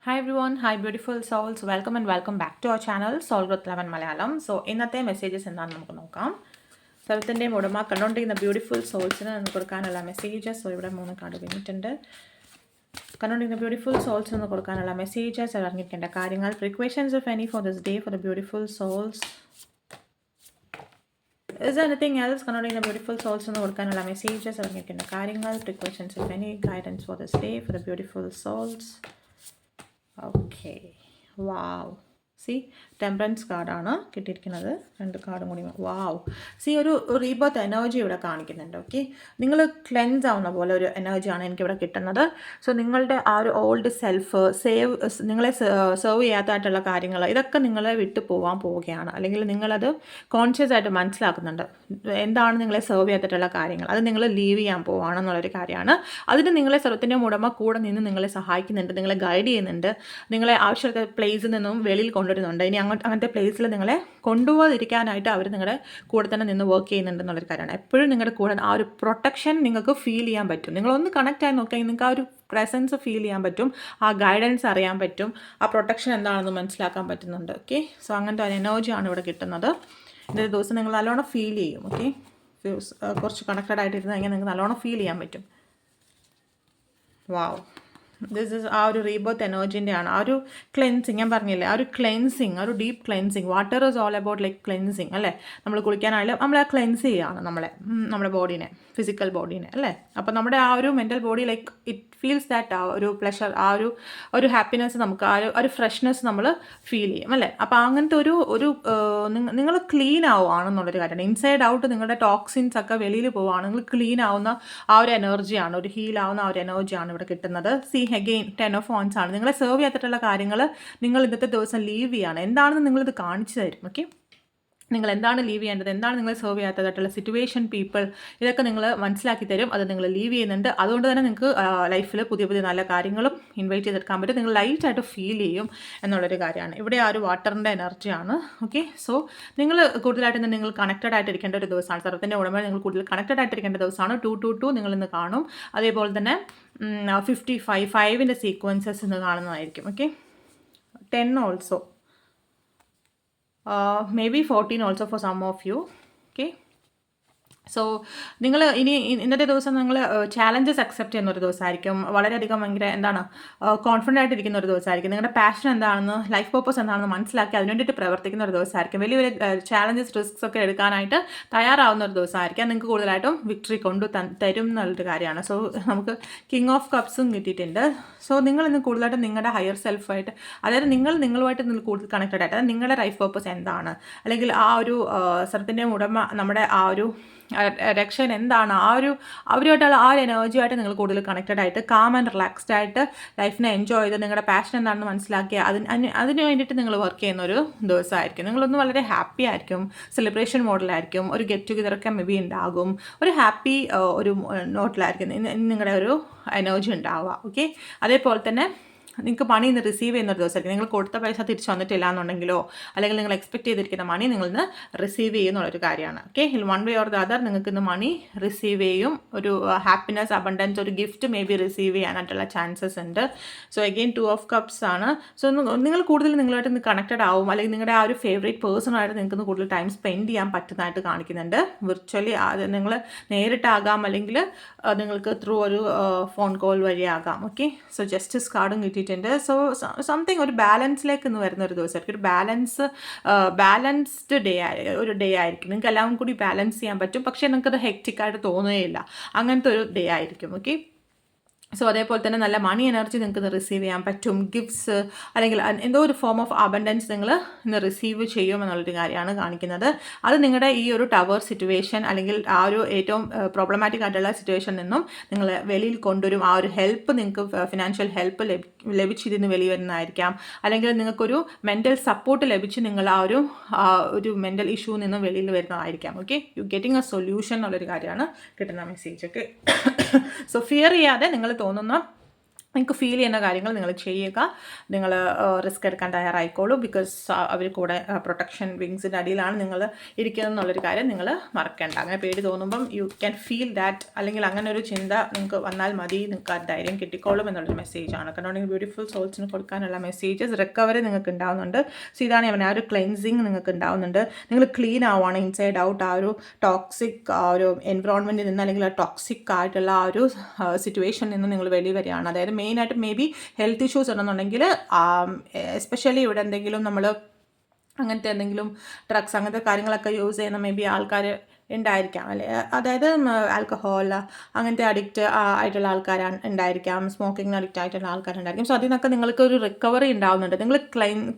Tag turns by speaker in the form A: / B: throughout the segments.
A: Hi everyone, hi beautiful souls, welcome and welcome back to our channel Soul Growth 11 Malayalam. So ഇന്നത്തെ messages എന്താണെന്ന് നമുക്ക് നോക്കാം. സ്ഥലത്തിൻ്റെയും ഉടമ കണ്ടുകൊണ്ടിരിക്കുന്ന ബ്യൂട്ടിഫുൾ സോൾസിന് നമുക്ക് കൊടുക്കാനുള്ള മെസ്സേജസ്. സോ ഇവിടെ 3 കാർഡ് കഴിഞ്ഞിട്ടുണ്ട്. കണ്ടുകൊണ്ടിരിക്കുന്ന ബ്യൂട്ടിഫുൾ സോൾസിന് കൊടുക്കാനുള്ള മെസ്സേജസ്, അറിഞ്ഞിരിക്കേണ്ട കാര്യങ്ങൾ, precautions of any for this day for the beautiful souls. Is there anything else? കണ്ടുകൊണ്ടിരിക്കുന്ന ബ്യൂട്ടിഫുൾ സോൾസിന് കൊടുക്കാനുള്ള മെസ്സേജസ്, അറിഞ്ഞിരിക്കേണ്ട കാര്യങ്ങൾ, precautions of any guidance for this day for the beautiful souls. Okay, wow. See temperance കാർഡാണ് കിട്ടിയിരിക്കുന്നത്. 2 കാർഡും കൂടി wow. See ഒരു റീബർത്ത് എനർജി ഇവിടെ കാണിക്കുന്നുണ്ട്. ഓക്കെ, നിങ്ങൾ ക്ലെൻസ് ആവുന്ന പോലെ ഒരു എനർജിയാണ് എനിക്കിവിടെ കിട്ടുന്നത്. സോ നിങ്ങളുടെ ആ ഒരു ഓൾഡ് സെൽഫ് നിങ്ങളെ സെർവ് ചെയ്യാത്തതായിട്ടുള്ള കാര്യങ്ങൾ, ഇതൊക്കെ നിങ്ങളെ വിട്ടു പോവുകയാണ്. അല്ലെങ്കിൽ നിങ്ങളത് കോൺഷ്യസ് ആയിട്ട് മനസ്സിലാക്കുന്നുണ്ട് എന്താണ് നിങ്ങളെ സെർവ് ചെയ്യാത്തിട്ടുള്ള കാര്യങ്ങൾ. അത് നിങ്ങൾ ലീവ് ചെയ്യാൻ പോവുകയാണെന്നുള്ളൊരു കാര്യമാണ്. അതിന് നിങ്ങളെ സർവത്തിൻ്റെ ഉടമ കൂടെ നിന്ന് നിങ്ങളെ സഹായിക്കുന്നുണ്ട്, നിങ്ങളെ ഗൈഡ് ചെയ്യുന്നുണ്ട്, നിങ്ങളെ ആവശ്യമുള്ള പ്ലേസിൽ നിന്നും വെളിയിൽ കൊണ്ടുവരുന്നുണ്ട്. ഇനി അങ്ങനത്തെ പ്ലേസിൽ നിങ്ങളെ കൊണ്ടുപോകാതിരിക്കാനായിട്ട് അവർ നിങ്ങളുടെ കൂടെ തന്നെ നിന്ന് വർക്ക് ചെയ്യുന്നുണ്ടെന്നുള്ളൊരു കാര്യമാണ്. എപ്പോഴും നിങ്ങളുടെ കൂടെ ആ ഒരു പ്രൊട്ടക്ഷൻ നിങ്ങൾക്ക് ഫീൽ ചെയ്യാൻ പറ്റും. നിങ്ങളൊന്ന് കണക്റ്റ് ആയി നോക്കിയാൽ നിങ്ങൾക്ക് ആ ഒരു പ്രസൻസ് ഫീൽ ചെയ്യാൻ പറ്റും, ആ ഗൈഡൻസ് അറിയാൻ പറ്റും, ആ പ്രൊട്ടക്ഷൻ എന്താണെന്ന് മനസ്സിലാക്കാൻ പറ്റുന്നുണ്ട്. ഓക്കെ, സോ അങ്ങനത്തെ ഒരു എനർജിയാണ് ഇവിടെ കിട്ടുന്നത്. ഇന്നത്തെ ദിവസം നിങ്ങൾ നല്ലോണം ഫീൽ ചെയ്യും. ഓക്കെ, കുറച്ച് കണക്റ്റഡ് ആയിട്ടിരുന്ന് കഴിഞ്ഞാൽ നിങ്ങൾക്ക് നല്ലോണം ഫീൽ ചെയ്യാൻ പറ്റും. വാവ്, ദിസ് ഇസ് ആ ഒരു റീബർത്ത് എനർജിൻ്റെ ആണ്. ആ ഒരു ക്ലെൻസിങ് ഞാൻ പറഞ്ഞില്ലേ, ആ ഒരു ക്ലെൻസിങ്, ആ ഒരു deep cleansing. Water is all about like cleansing അല്ലേ. നമ്മൾ കുളിക്കാനായാലും നമ്മൾ ആ ക്ലെൻസ് ചെയ്യുകയാണ് നമ്മുടെ ബോഡീനെ, ഫിസിക്കൽ ബോഡീനെ അല്ലേ. അപ്പോൾ നമ്മുടെ ആ ഒരു mental body like it feels that, ആ ഒരു പ്ലഷർ, ആ ഒരു ഹാപ്പിനെസ്, നമുക്ക് ആ ഒരു ഫ്രഷ്നെസ് നമ്മൾ ഫീൽ ചെയ്യും അല്ലേ. അപ്പോൾ അങ്ങനത്തെ ഒരു നിങ്ങൾ ക്ലീൻ ആവുകയാണെന്നുള്ളൊരു കാര്യമാണ്. ഇൻസൈഡ് ഔട്ട് നിങ്ങളുടെ ടോക്സിൻസ് ഒക്കെ വെളിയിൽ പോവുകയാണ്. നിങ്ങൾ ക്ലീൻ ആവുന്ന ആ ഒരു എനർജിയാണ്, ഒരു ഹീൽ ആവുന്ന ആ ഒരു എനർജിയാണ് ഇവിടെ കിട്ടുന്നത്. സി അഗെയിൻ 10 ഓഫ് wands ആണ്. നിങ്ങളെ സെർവ് ചെയ്യാത്തിട്ടുള്ള കാര്യങ്ങൾ നിങ്ങൾ ഇന്നത്തെ ദിവസം ലീവ് ചെയ്യാണ്. എന്താണെന്ന് നിങ്ങളിത് കാണിച്ചു തരും. ഓക്കെ, നിങ്ങൾ എന്താണ് ലീവ് ചെയ്യേണ്ടത്, എന്താണ് നിങ്ങൾ സെർവ് ചെയ്യാത്തതായിട്ടുള്ള സിറ്റുവേഷൻ, പീപ്പിൾ, ഇതൊക്കെ നിങ്ങൾ മനസ്സിലാക്കി തരും. അത് നിങ്ങൾ ലീവ് ചെയ്യുന്നുണ്ട്. അതുകൊണ്ട് തന്നെ നിങ്ങൾക്ക് ലൈഫിൽ പുതിയ പുതിയ നല്ല കാര്യങ്ങളും ഇൻവൈറ്റ് ചെയ്തെടുക്കാൻ പറ്റും. നിങ്ങൾ ലൈറ്റായിട്ട് ഫീൽ ചെയ്യും എന്നുള്ളൊരു കാര്യമാണ്. ഇവിടെ ആ ഒരു വാട്ടറിൻ്റെ എനർജിയാണ്. ഓക്കെ, സോ നിങ്ങൾ കൂടുതലായിട്ട് നിങ്ങൾ കണക്റ്റഡ് ആയിട്ടിരിക്കേണ്ട ഒരു ദിവസമാണ്. സർവത്തിൻ്റെ ഉടമ നിങ്ങൾ കൂടുതൽ കണക്റ്റഡ് ആയിട്ടിരിക്കേണ്ട ദിവസമാണ്. 222 നിങ്ങൾ ഇന്ന് കാണും. അതേപോലെ തന്നെ 55 5ൻ്റെ സീക്വൻസസ് ഇന്ന് കാണുന്നതായിരിക്കും. Okay, 10 also, maybe 14 also for some of you. Okay, so നിങ്ങൾ ഇന്നത്തെ ദിവസം നിങ്ങൾ ചാലഞ്ചസ് അക്സെപ്റ്റ് ചെയ്യുന്ന ഒരു ദിവസമായിരിക്കും. വളരെയധികം ഭയങ്കര കോൺഫിഡൻ്റ് ആയിട്ടിരിക്കുന്ന ഒരു ദിവസമായിരിക്കും. നിങ്ങളുടെ പാഷൻ എന്താണെന്ന്, ലൈഫ് പർപ്പസ് എന്താണെന്ന് മനസ്സിലാക്കി അതിന് വേണ്ടിയിട്ട് പ്രവർത്തിക്കുന്ന ഒരു ദിവസമായിരിക്കും. വലിയ വലിയ ചാലഞ്ചസ്, റിസ്ക്സ് ഒക്കെ എടുക്കാനായിട്ട് തയ്യാറാവുന്ന ഒരു ദിവസമായിരിക്കും. നിങ്ങൾക്ക് കൂടുതലായിട്ടും വിക്ടറി തരും എന്നുള്ളൊരു കാര്യമാണ്. സോ നമുക്ക് കിങ് ഓഫ് കപ്സും കിട്ടിയിട്ടുണ്ട്. സോ നിങ്ങൾ ഇന്ന് കൂടുതലായിട്ടും നിങ്ങളുടെ ഹയർ സെൽഫായിട്ട്, അതായത് നിങ്ങളുമായിട്ട് കൂടുതൽ കണക്റ്റഡ് ആയിട്ട്, അതായത് നിങ്ങളുടെ ലൈഫ് പർപ്പസ് എന്താണ്, അല്ലെങ്കിൽ ആ ഒരു സ്ഥലത്തിൻ്റെ ഉടമ, നമ്മുടെ ആ ഒരു രക്ഷൻ എന്താണ്, അവരുമായിട്ടുള്ള ആ ഒരു എനർജിയായിട്ട് നിങ്ങൾ കൂടുതൽ കണക്റ്റഡ് ആയിട്ട് കാം ആൻഡ് റിലാക്സ്ഡ് ആയിട്ട് ലൈഫിനെ എൻജോയ് ചെയ്ത് നിങ്ങളുടെ പാഷൻ എന്താണെന്ന് മനസ്സിലാക്കിയ അതിന് വേണ്ടിയിട്ട് നിങ്ങൾ വർക്ക് ചെയ്യുന്ന ഒരു ദിവസമായിരിക്കും. നിങ്ങളൊന്ന് വളരെ ഹാപ്പി ആയിരിക്കും, സെലിബ്രേഷൻ മോഡിലായിരിക്കും, ഒരു ഗെറ്റ് ടുഗെദറൊക്കെ മേ ബി ഉണ്ടാകും, ഒരു ഹാപ്പി ഒരു നോട്ടിലായിരിക്കും നിങ്ങളുടെ ഒരു എനർജി ഉണ്ടാവുക. ഓക്കെ, അതേപോലെ തന്നെ നിങ്ങൾക്ക് മണി ഇന്ന് റിസീവ് ചെയ്യുന്ന ഒരു ദിവസമായിരിക്കും. നിങ്ങൾ കൊടുത്ത പൈസ തിരിച്ചു വന്നിട്ടില്ല എന്നുണ്ടെങ്കിലോ, അല്ലെങ്കിൽ നിങ്ങൾ എക്സ്പെക്ട് ചെയ്തിരിക്കുന്ന മണി നിങ്ങൾ ഇന്ന് റിസീവ് ചെയ്യുന്നുള്ളൊരു കാര്യമാണ്. Okay, one way or the other നിങ്ങൾക്ക് ഇന്ന് മണി റിസീവ് ചെയ്യും. ഒരു ഹാപ്പിനെസ്, അബണ്ടൻസ്, ഒരു ഗിഫ്റ്റ് മേ ബി റിസീവ് ചെയ്യാനായിട്ടുള്ള ചാൻസസ് ഉണ്ട്. സോ അഗെയിൻ 2 ഓഫ് കപ്സ് ആണ്. സോ നിങ്ങൾ കൂടുതൽ നിങ്ങളായിട്ട് ഇന്ന് കണക്റ്റഡ് ആവും, അല്ലെങ്കിൽ നിങ്ങളുടെ ആ ഒരു ഫേവറേറ്റ് പേഴ്സണായിട്ട് നിങ്ങൾക്ക് കൂടുതൽ ടൈം സ്പെൻഡ് ചെയ്യാൻ പറ്റുന്നതായിട്ട് കാണിക്കുന്നുണ്ട്. വിർച്വലി നിങ്ങൾ നേരിട്ടാകാം, അല്ലെങ്കിൽ നിങ്ങൾക്ക് ത്രൂ ഒരു ഫോൺ കോൾ വഴിയാകാം. ഓക്കെ, സോ ജസ്റ്റിസ് കാർഡും കിട്ടിയിട്ടുണ്ട്. സംതിങ് ഒരു ബാലൻസിലേക്ക് ഇന്ന് വരുന്ന ഒരു ദിവസമായിരിക്കും. ഒരു ബാലൻസ്ഡ് ഡേ ആയിരിക്കും. നിങ്ങൾക്ക് എല്ലാം കൂടി ബാലൻസ് ചെയ്യാൻ പറ്റും. പക്ഷേ നിങ്ങൾക്കത് ഹെക്റ്റിക്കായിട്ട് തോന്നുകയില്ല. അങ്ങനത്തെ ഒരു ഡേ ആയിരിക്കും. ഓക്കെ, സോ അതേപോലെ തന്നെ നല്ല മണി എനർജി നിങ്ങൾക്ക് റിസീവ് ചെയ്യാൻ പറ്റും. ഗിഫ്റ്റ്സ്, അല്ലെങ്കിൽ എന്തോ ഒരു ഫോം ഓഫ് അബണ്ടൻസ് നിങ്ങൾ ഇന്ന് റിസീവ് ചെയ്യുമെന്നുള്ളൊരു കാര്യമാണ് കാണിക്കുന്നത്. അത് നിങ്ങളുടെ ഈ ഒരു ടവർ സിറ്റുവേഷൻ, അല്ലെങ്കിൽ ആ ഒരു ഏറ്റവും പ്രോബ്ലമാറ്റിക് ആയിട്ടുള്ള സിറ്റുവേഷനിൽ നിന്നും നിങ്ങൾ വെളിയിൽ കൊണ്ടുവരും. ആ ഒരു ഹെൽപ്പ്, നിങ്ങൾക്ക് ഫിനാൻഷ്യൽ ഹെൽപ്പ് ലഭിച്ചിരുന്ന് വെളിയിൽ വരുന്നതായിരിക്കാം, അല്ലെങ്കിൽ നിങ്ങൾക്കൊരു മെൻ്റൽ സപ്പോർട്ട് ലഭിച്ച് നിങ്ങൾ ആ ഒരു മെൻ്റൽ ഇഷ്യൂ നിന്നും വെളിയിൽ വരുന്നതായിരിക്കാം. Okay, you getting a solution എന്നുള്ളൊരു കാര്യമാണ് കിട്ടുന്ന മെസ്സേജ്. ഓക്കെ, സോ ഫിയർ ചെയ്യാതെ നിങ്ങൾ തോന്നുന്ന നിങ്ങൾക്ക് ഫീൽ ചെയ്യുന്ന കാര്യങ്ങൾ നിങ്ങൾ ചെയ്യുക. നിങ്ങൾ റിസ്ക് എടുക്കാൻ തയ്യാറായിക്കോളൂ. ബിക്കോസ് അവർ കൂടെ പ്രൊട്ടക്ഷൻ വിങ്സിൻ്റെ അടിയിലാണ് നിങ്ങൾ ഇരിക്കുന്നത് എന്നുള്ളൊരു കാര്യം നിങ്ങൾ മറക്കേണ്ട. അങ്ങനെ പേടി തോന്നുമ്പം യു ക്യാൻ ഫീൽ ദാറ്റ്, അല്ലെങ്കിൽ അങ്ങനെ ഒരു ചിന്ത നിങ്ങൾക്ക് വന്നാൽ മതി, നിങ്ങൾക്ക് ആ ധൈര്യം കിട്ടിക്കോളും എന്നുള്ളൊരു മെസ്സേജാണ്. കാരണം ബ്യൂട്ടിഫുൾ സോൾസിന് കൊടുക്കാനുള്ള മെസ്സേജസ് റിക്കവറി നിങ്ങൾക്ക് ഉണ്ടാവുന്നുണ്ട്. സോ ഇതാണ് ഞാൻ ആ ഒരു ക്ലെൻസിങ് നിങ്ങൾക്ക് ഉണ്ടാവുന്നുണ്ട്. നിങ്ങൾ ക്ലീൻ ആവുകയാണ് ഇൻസൈഡ് ഔട്ട്. ആ ഒരു ടോക്സിക് ആ ഒരു എൻവിറോൺമെൻറ്റിൽ നിന്ന്, അല്ലെങ്കിൽ ആ ടോക്സിക് ആയിട്ടുള്ള ആ ഒരു സിറ്റുവേഷനിൽ നിന്ന് നിങ്ങൾ വെളി വരികയാണ്. അതായത് മെയിനായിട്ട് മേ ബി ഹെൽത്ത് ഇഷ്യൂസ് ഉണ്ടെന്നുണ്ടെങ്കിൽ, എസ്പെഷ്യലി ഇവിടെ എന്തെങ്കിലും നമ്മൾ അങ്ങനത്തെ എന്തെങ്കിലും ഡ്രഗ്സ് അങ്ങനത്തെ കാര്യങ്ങളൊക്കെ യൂസ് ചെയ്യുന്ന മേ ബി ആൾക്കാർ ഉണ്ടായിരിക്കാം, അല്ലെ? അതായത് ആൽക്കഹോൾ അങ്ങനത്തെ അഡിക്റ്റ് ആയിട്ടുള്ള ആൾക്കാരാണ് ഉണ്ടായിരിക്കാം, സ്മോക്കിങ്ങിന് അഡിക്റ്റ് ആയിട്ടുള്ള ആൾക്കാരുണ്ടായിരിക്കും. സോ അതിൽ നിന്നൊക്കെ നിങ്ങൾക്ക് ഒരു റിക്കവറി ഉണ്ടാവുന്നുണ്ട്. നിങ്ങൾ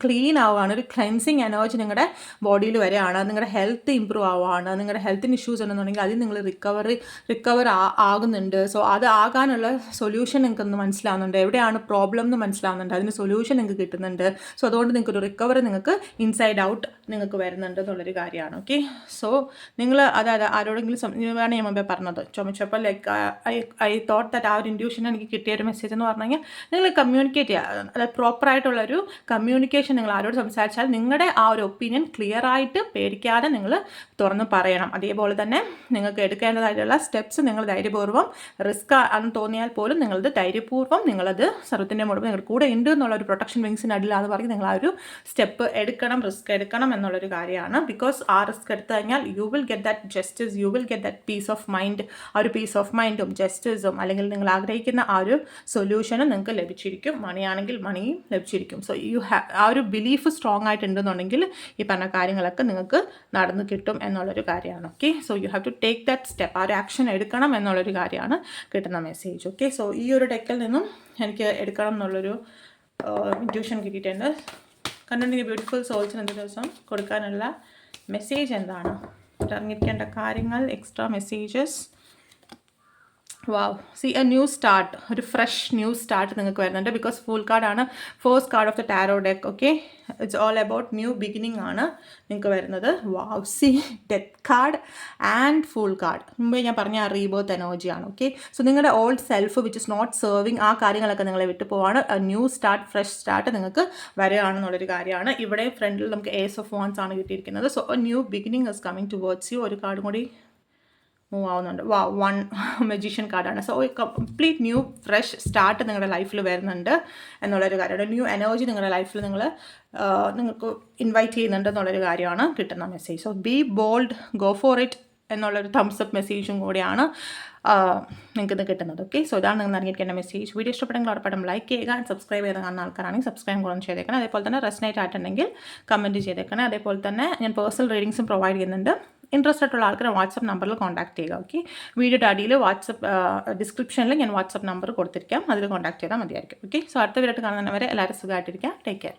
A: ക്ലീൻ ആവുകയാണ്, ഒരു ക്ലെൻസിങ് എനർജി നിങ്ങളുടെ ബോഡിയിൽ വരികയാണ്, നിങ്ങളുടെ ഹെൽത്ത് ഇമ്പ്രൂവ് ആവുകയാണ്. നിങ്ങളുടെ ഹെൽത്തിന് ഇഷ്യൂസ് ഉണ്ടെന്നുണ്ടെങ്കിൽ അതിൽ നിങ്ങൾ റിക്കവർ ആകുന്നുണ്ട്. സോ അത് ആകാനുള്ള സൊല്യൂഷൻ നിങ്ങൾക്കൊന്ന് മനസ്സിലാവുന്നുണ്ട്, എവിടെയാണ് പ്രോബ്ലം എന്ന് മനസ്സിലാവുന്നുണ്ട്, അതിന് സൊല്യൂഷൻ നിങ്ങൾക്ക് കിട്ടുന്നുണ്ട്. സോ അതുകൊണ്ട് നിങ്ങൾക്കൊരു റിക്കവറി നിങ്ങൾക്ക് ഇൻസൈഡ് ഔട്ട് നിങ്ങൾക്ക് വരുന്നുണ്ട് എന്നുള്ളൊരു കാര്യമാണ്. ഓക്കെ, സോ നിങ്ങൾ അതായത് ആരോടെങ്കിലും വേണം ഞാൻ മുമ്പേ പറഞ്ഞത്, ചുമച്ചപ്പോൾ ലൈക്ക് ഐ തോട്ട് ദാറ്റ് ആ ഒരു ഇൻഡ്യൂഷൻ എനിക്ക് കിട്ടിയൊരു മെസ്സേജ് എന്ന് പറഞ്ഞു കഴിഞ്ഞാൽ, നിങ്ങൾ കമ്മ്യൂണിക്കേറ്റ് ചെയ്യുക. അതായത് പ്രോപ്പറായിട്ടുള്ളൊരു കമ്മ്യൂണിക്കേഷൻ നിങ്ങൾ ആരോട് സംസാരിച്ചാൽ നിങ്ങളുടെ ആ ഒരു ഒപ്പീനിയൻ ക്ലിയർ ആയിട്ട് പേടിക്കാതെ നിങ്ങൾ തുറന്ന് പറയണം. അതേപോലെ തന്നെ നിങ്ങൾക്ക് എടുക്കേണ്ടതായിട്ടുള്ള സ്റ്റെപ്സ് നിങ്ങൾ ധൈര്യപൂർവ്വം, റിസ്ക് ആണെന്ന് തോന്നിയാൽ പോലും നിങ്ങളത് ധൈര്യപൂർവ്വം നിങ്ങളത് സർവത്തിൻ്റെ മുഴുവൻ നിങ്ങളുടെ കൂടെ ഉണ്ട് എന്നുള്ള ഒരു പ്രൊട്ടക്ഷൻ വിങ്സിൻ്റെ അടിയിലാന്ന് പറഞ്ഞ് നിങ്ങൾ ആ ഒരു സ്റ്റെപ്പ് എടുക്കണം, റിസ്ക് എടുക്കണം എന്നുള്ളൊരു കാര്യമാണ്. ബിക്കോസ് ആ റിസ്ക് എടുത്തു കഴിഞ്ഞാൽ you will get that justice, you will get that peace of mind. ആ ഒരു പീസ് ഓഫ് മൈൻഡും ജസ്റ്റിസും, അല്ലെങ്കിൽ നിങ്ങൾ ആഗ്രഹിക്കുന്ന ആ ഒരു സൊല്യൂഷനും നിങ്ങൾക്ക് ലഭിച്ചിരിക്കും. മണിയാണെങ്കിൽ മണിയും ലഭിച്ചിരിക്കും. സോ ആ ഒരു ബിലീഫ് സ്ട്രോങ് ആയിട്ടുണ്ടെന്നുണ്ടെങ്കിൽ ഈ പറഞ്ഞ കാര്യങ്ങളൊക്കെ നിങ്ങൾക്ക് നടന്നു കിട്ടും എന്നുള്ളൊരു കാര്യമാണ്. Okay, so you have to take that step. ആ ഒരു ആക്ഷൻ എടുക്കണം എന്നുള്ളൊരു കാര്യമാണ് കിട്ടുന്ന മെസ്സേജ്. ഓക്കെ, സോ ഈ ഒരു ഡെക്കിൽ നിന്നും എനിക്ക് എടുക്കണം എന്നുള്ളൊരു ഇൻറ്റ്യൂഷൻ കിട്ടിയിട്ടുണ്ട്. കണ്ടിട്ടുണ്ടെങ്കിൽ ബ്യൂട്ടിഫുൾ സോൾസിന് എന്ത് ദിവസം കൊടുക്കാനുള്ള മെസ്സേജ് എന്താണ്, അറിഞ്ഞിരിക്കേണ്ട കാര്യങ്ങൾ, extra messages. Wow, see a new start, ഒരു ഫ്രഷ് ന്യൂ സ്റ്റാർട്ട് നിങ്ങൾക്ക് വരുന്നുണ്ട്. ബിക്കോസ് ഫുൾ കാർഡാണ്, first card of the tarot deck. Okay, it's all about new beginning ആണ് നിങ്ങൾക്ക് വരുന്നത്. Wow, see death card and fool card. മുമ്പേ ഞാൻ പറഞ്ഞ ആ റീബർത്ത് എനർജിയാണ്. ഓക്കെ, സോ നിങ്ങളുടെ old self which is not serving, ആ കാര്യങ്ങളൊക്കെ നിങ്ങളെ വിട്ടു പോവാണ്. ന്യൂ സ്റ്റാർട്ട്, ഫ്രഷ് സ്റ്റാർട്ട് നിങ്ങൾക്ക് വരികയാണെന്നുള്ളൊരു കാര്യമാണ്. ഇവിടെ ഫ്രണ്ടിൽ നമുക്ക് ഏസ് ഓഫ് വാൻസ് ആണ് കിട്ടിയിരിക്കുന്നത്. So new beginning is coming towards U. ഒരു കാർഡും കൂടി മൂവ് ആവുന്നുണ്ട്. വൺ മജീഷ്യൻ കാർഡാണ്. So complete new fresh start നിങ്ങളുടെ ലൈഫിൽ വരുന്നുണ്ട് എന്നുള്ളൊരു കാര്യമാണ്. ന്യൂ എനർജി നിങ്ങളുടെ ലൈഫിൽ നിങ്ങൾക്ക് ഇൻവൈറ്റ് ചെയ്യുന്നുണ്ട് എന്നുള്ളൊരു കാര്യമാണ് കിട്ടുന്ന message. So be bold, go for it എന്നുള്ളൊരു തംസ് അപ്പ് മെസ്സേജും കൂടിയാണ് നിങ്ങൾക്ക് ഇത് കിട്ടുന്നത്. ഓക്കെ, സോ ഇതാണ് നിങ്ങൾ അറിയിക്കേണ്ട മെസ്സേജ്. വീഡിയോ ഇഷ്ടപ്പെട്ടെങ്കിൽ ഉറപ്പായിട്ടും ലൈക്ക് ചെയ്യുക. സബ്സ്ക്രൈബ് ചെയ്ത് കാണുന്ന ആൾക്കാരാണെങ്കിൽ സബ്സ്ക്രൈബ് കൂടെ ചെയ്തേക്കണം. അതേപോലെ തന്നെ റെസനേറ്റ് ആയിട്ടുണ്ടെങ്കിൽ കമൻറ്റ് ചെയ്തേക്കണം. അതേപോലെ തന്നെ ഞാൻ പേഴ്സണൽ റീഡിങ്സും പ്രൊവൈഡ് ചെയ്യുന്നുണ്ട്. ഇൻട്രസ്റ്റ് ആയിട്ടുള്ള ആൾക്കാർ വാട്സപ്പ് നമ്പറിൽ കോൺടാക്ട് ചെയ്യുക. ഓക്കെ, വീഡിയോയുടെ അടിയിൽ വാട്സപ്പ് ഡിസ്ക്രിപ്ഷനിൽ ഞാൻ വാട്സപ്പ് നമ്പർ കൊടുത്തിരിക്കാം, അതിൽ കോൺടാക്ട് ചെയ്താൽ മതിയായിരിക്കും. ഓക്കെ, സോ അടുത്ത വീഡിയോ കാണുന്നവരെ എല്ലാവരും സുഖമായിട്ടിരിക്കുക. Take care.